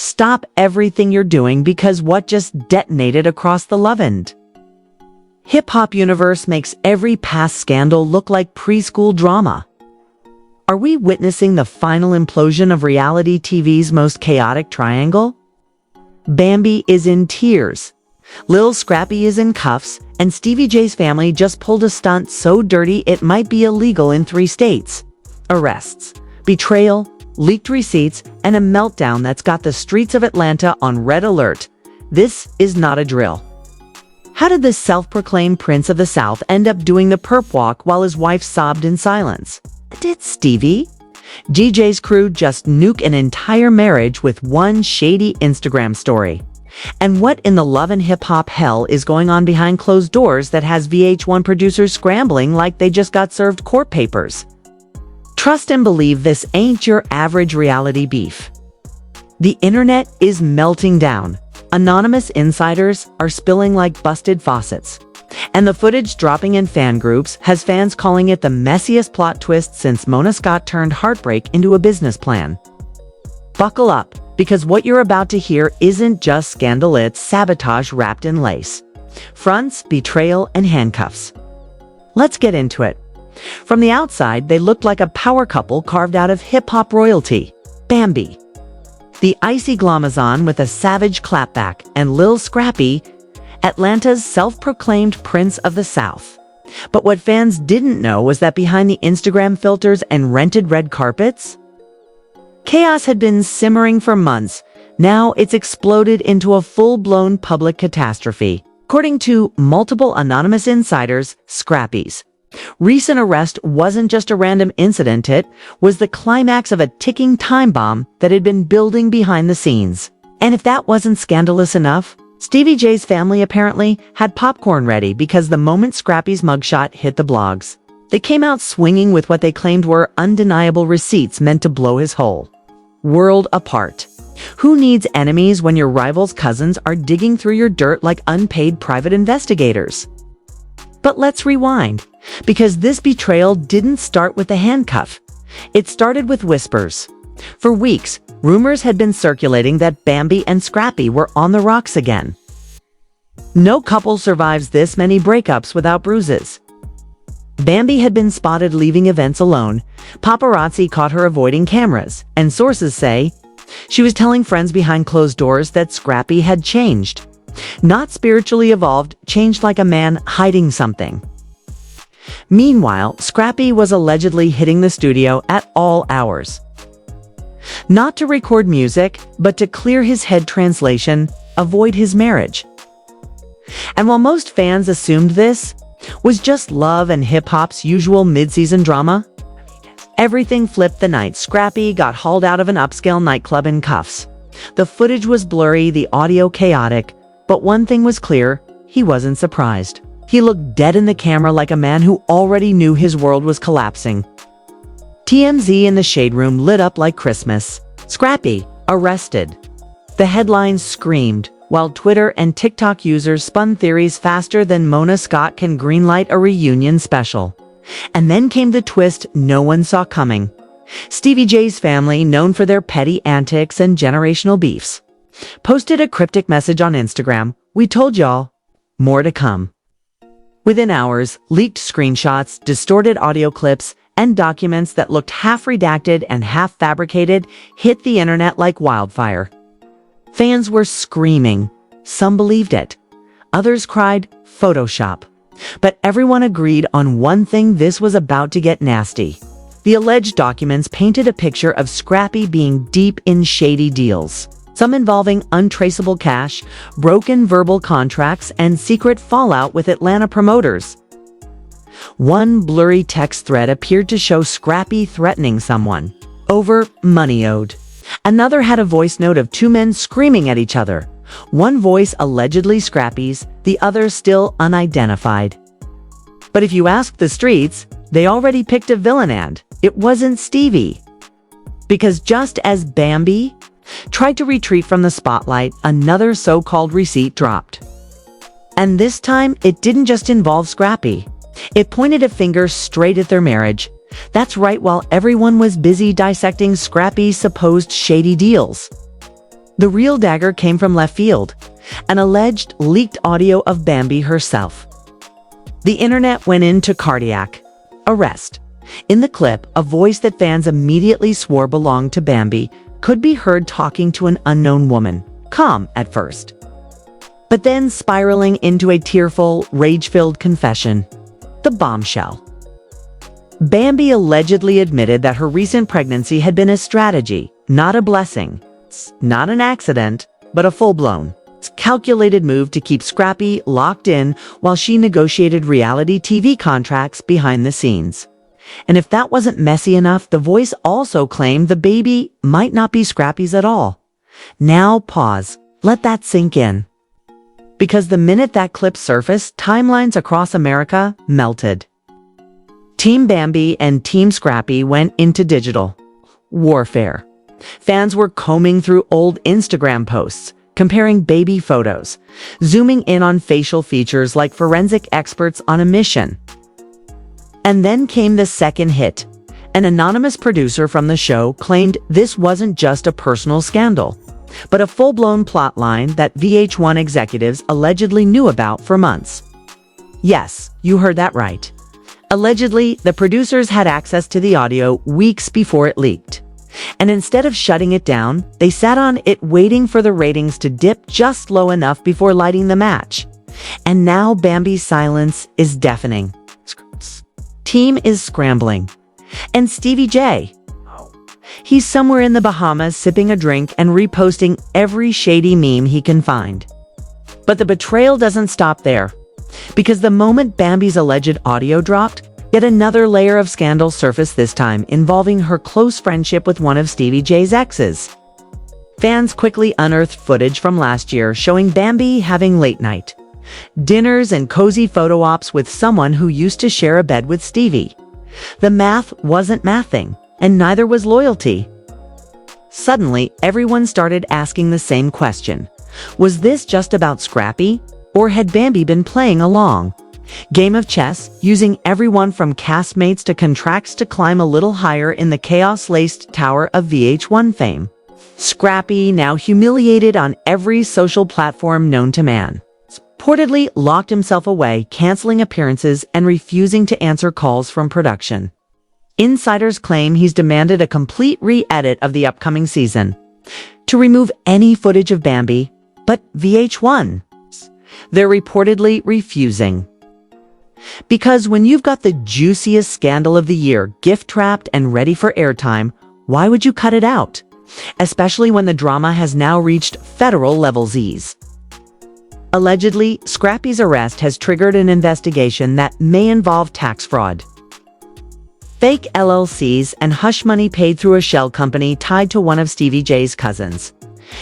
Stop everything you're doing because what just detonated across the love end? Hip-hop universe makes every past scandal look like preschool drama. Are we witnessing the final implosion of reality TV's most chaotic triangle? Bambi is in tears. Lil Scrappy is in cuffs, and Stevie J's family just pulled a stunt so dirty it might be illegal in 3 states. Arrests, betrayal, leaked receipts, and a meltdown that's got the streets of Atlanta on red alert. This is not a drill. How did this self-proclaimed Prince of the South end up doing the perp walk while his wife sobbed in silence? Did Stevie, GJ's crew, just nuke an entire marriage with one shady Instagram story? And what in the love and hip-hop hell is going on behind closed doors that has VH1 producers scrambling like they just got served court papers? Trust and believe this ain't your average reality beef. The internet is melting down. Anonymous insiders are spilling like busted faucets. And the footage dropping in fan groups has fans calling it the messiest plot twist since Mona Scott turned heartbreak into a business plan. Buckle up, because what you're about to hear isn't just scandal, it's sabotage wrapped in lace. Fronts, betrayal, and handcuffs. Let's get into it. From the outside, they looked like a power couple carved out of hip-hop royalty. Bambi, the icy glamazon with a savage clapback, and Lil Scrappy, Atlanta's self-proclaimed Prince of the South. But what fans didn't know was that behind the Instagram filters and rented red carpets, chaos had been simmering for months. Now it's exploded into a full-blown public catastrophe. According to multiple anonymous insiders, Scrappy's recent arrest wasn't just a random incident, it was the climax of a ticking time bomb that had been building behind the scenes. And if that wasn't scandalous enough, Stevie J's family apparently had popcorn ready because the moment Scrappy's mugshot hit the blogs, they came out swinging with what they claimed were undeniable receipts meant to blow his whole world apart. Who needs enemies when your rival's cousins are digging through your dirt like unpaid private investigators? But let's rewind, because this betrayal didn't start with the handcuff. It started with whispers. For weeks, rumors had been circulating that Bambi and Scrappy were on the rocks again. No couple survives this many breakups without bruises. Bambi had been spotted leaving events alone. Paparazzi caught her avoiding cameras, and sources say she was telling friends behind closed doors that Scrappy had changed. Not spiritually evolved, changed like a man hiding something. Meanwhile, Scrappy was allegedly hitting the studio at all hours. Not to record music, but to clear his head, translation, avoid his marriage. And while most fans assumed this was just love and hip-hop's usual mid-season drama, everything flipped the night Scrappy got hauled out of an upscale nightclub in cuffs. The footage was blurry, the audio chaotic, but one thing was clear, he wasn't surprised. He looked dead in the camera like a man who already knew his world was collapsing. TMZ in the shade room lit up like Christmas. Scrappy, arrested. The headlines screamed, while Twitter and TikTok users spun theories faster than Mona Scott can greenlight a reunion special. And then came the twist no one saw coming. Stevie J's family, known for their petty antics and generational beefs, posted a cryptic message on Instagram. "We told y'all, more to come." Within hours, leaked screenshots, distorted audio clips, and documents that looked half redacted and half fabricated hit the internet like wildfire. Fans were screaming. Some believed it. Others cried, Photoshop. But everyone agreed on one thing: this was about to get nasty. The alleged documents painted a picture of Scrappy being deep in shady deals, some involving untraceable cash, broken verbal contracts, and secret fallout with Atlanta promoters. One blurry text thread appeared to show Scrappy threatening someone over money owed. Another had a voice note of 2 men screaming at each other. One voice allegedly Scrappy's, the other still unidentified. But if you ask the streets, they already picked a villain, and it wasn't Stevie. Because just as Bambi tried to retreat from the spotlight, another so-called receipt dropped. And this time, it didn't just involve Scrappy. It pointed a finger straight at their marriage. That's right, while everyone was busy dissecting Scrappy's supposed shady deals, The real dagger came from left field, an alleged leaked audio of Bambi herself. The internet went into cardiac arrest. In the clip, a voice that fans immediately swore belonged to Bambi could be heard talking to an unknown woman, calm at first, but then spiraling into a tearful, rage-filled confession. The bombshell. Bambi allegedly admitted that her recent pregnancy had been a strategy, not a blessing. It's not an accident, but a full-blown, calculated move to keep Scrappy locked in while she negotiated reality TV contracts behind the scenes. And if that wasn't messy enough, the voice also claimed the baby might not be Scrappy's at all. Now pause. Let that sink in. Because the minute that clip surfaced, timelines across America melted. Team Bambi and Team Scrappy went into digital warfare. Fans were combing through old Instagram posts, comparing baby photos, zooming in on facial features like forensic experts on a mission. And then came the second hit. An anonymous producer from the show claimed this wasn't just a personal scandal, but a full-blown plotline that VH1 executives allegedly knew about for months. Yes, you heard that right. Allegedly, the producers had access to the audio weeks before it leaked. And instead of shutting it down, they sat on it waiting for the ratings to dip just low enough before lighting the match. And now Bambi's silence is deafening. Team is scrambling. And Stevie J. He's somewhere in the Bahamas sipping a drink and reposting every shady meme he can find. But the betrayal doesn't stop there. Because the moment Bambi's alleged audio dropped, yet another layer of scandal surfaced, this time involving her close friendship with one of Stevie J's exes. Fans quickly unearthed footage from last year showing Bambi having late night dinners and cozy photo ops with someone who used to share a bed with Stevie. The math wasn't mathing, and neither was loyalty. Suddenly, everyone started asking the same question. Was this just about Scrappy, or had Bambi been playing along? Game of chess, using everyone from castmates to contracts to climb a little higher in the chaos-laced tower of VH1 fame. Scrappy, now humiliated on every social platform known to man, reportedly locked himself away, canceling appearances and refusing to answer calls from production. Insiders claim he's demanded a complete re-edit of the upcoming season to remove any footage of Bambi, but VH1, they're reportedly refusing. Because when you've got the juiciest scandal of the year gift-wrapped and ready for airtime, why would you cut it out? Especially when the drama has now reached federal levels. Allegedly, Scrappy's arrest has triggered an investigation that may involve tax fraud, fake LLCs, and hush money paid through a shell company tied to one of Stevie J's cousins.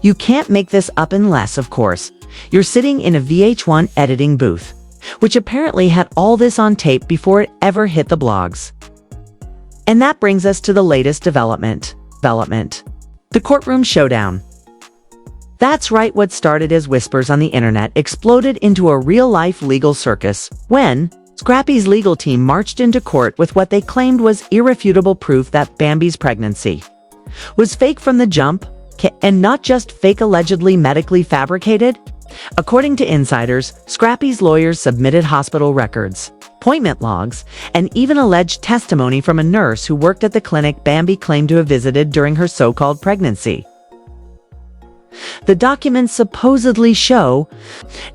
You can't make this up unless, of course, you're sitting in a VH1 editing booth, which apparently had all this on tape before it ever hit the blogs. And that brings us to the latest development. The courtroom showdown. That's right, what started as whispers on the internet exploded into a real-life legal circus when Scrappy's legal team marched into court with what they claimed was irrefutable proof that Bambi's pregnancy was fake from the jump, and not just fake, allegedly medically fabricated. According to insiders, Scrappy's lawyers submitted hospital records, appointment logs, and even alleged testimony from a nurse who worked at the clinic Bambi claimed to have visited during her so-called pregnancy. The documents supposedly show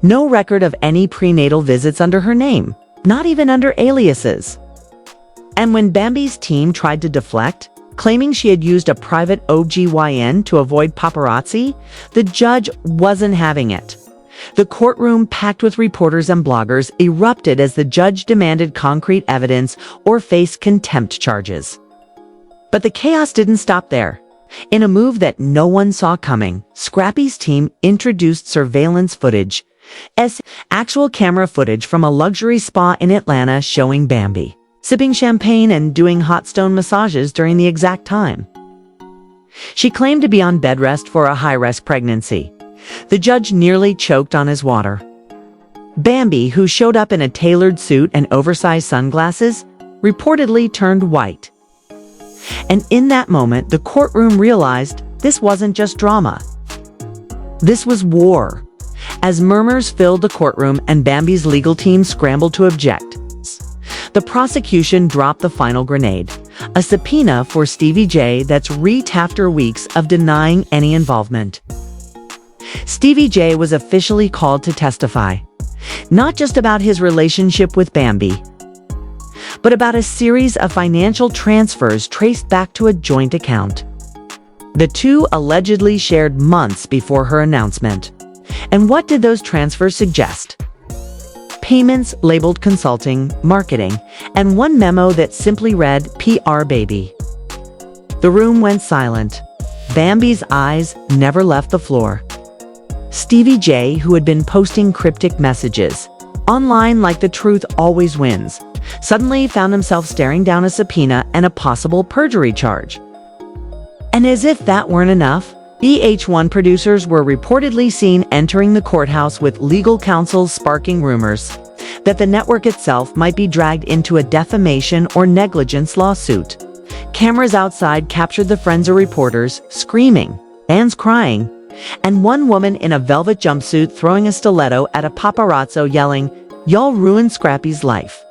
no record of any prenatal visits under her name, not even under aliases. And when Bambi's team tried to deflect, claiming she had used a private OBGYN to avoid paparazzi, the judge wasn't having it. The courtroom, packed with reporters and bloggers, erupted as the judge demanded concrete evidence or face contempt charges. But the chaos didn't stop there. In a move that no one saw coming, Scrappy's team introduced surveillance footage, actual camera footage from a luxury spa in Atlanta showing Bambi sipping champagne and doing hot stone massages during the exact time. She claimed to be on bed rest for a high-risk pregnancy. The judge nearly choked on his water. Bambi, who showed up in a tailored suit and oversized sunglasses, reportedly turned white. And in that moment, the courtroom realized this wasn't just drama. This was war. As murmurs filled the courtroom and Bambi's legal team scrambled to object, the prosecution dropped the final grenade, a subpoena for Stevie J that's reeked after weeks of denying any involvement. Stevie J was officially called to testify, not just about his relationship with Bambi, but about a series of financial transfers traced back to a joint account. The two allegedly shared months before her announcement. And what did those transfers suggest? Payments labeled consulting, marketing, and one memo that simply read PR baby. The room went silent. Bambi's eyes never left the floor. Stevie J, who had been posting cryptic messages online like the truth always wins, suddenly found himself staring down a subpoena and a possible perjury charge. And as if that weren't enough, VH1 producers were reportedly seen entering the courthouse with legal counsel sparking rumors that the network itself might be dragged into a defamation or negligence lawsuit. Cameras outside captured the friends of reporters screaming, fans crying, and one woman in a velvet jumpsuit throwing a stiletto at a paparazzo yelling, "Y'all ruined Scrappy's life."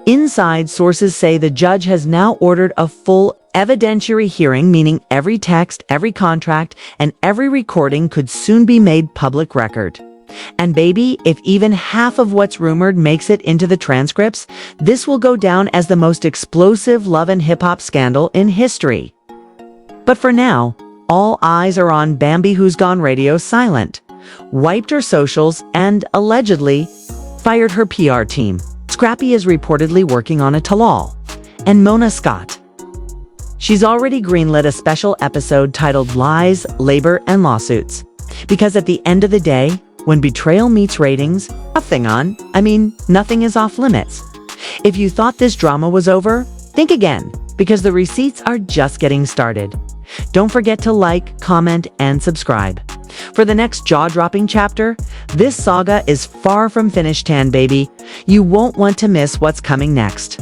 Inside sources say the judge has now ordered a full evidentiary hearing, meaning every text, every contract, and every recording could soon be made public record. And baby, if even half of what's rumored makes it into the transcripts, this will go down as the most explosive love and hip-hop scandal in history. But for now, all eyes are on Bambi, who's gone radio silent, wiped her socials, and allegedly fired her PR team. Scrappy is reportedly working on a tell-all. And Mona Scott. She's already greenlit a special episode titled Lies, Labor, and Lawsuits. Because at the end of the day, when betrayal meets ratings, nothing is off limits. If you thought this drama was over, think again, because the receipts are just getting started. Don't forget to like, comment, and subscribe. For the next jaw-dropping chapter, this saga is far from finished, baby. You won't want to miss what's coming next.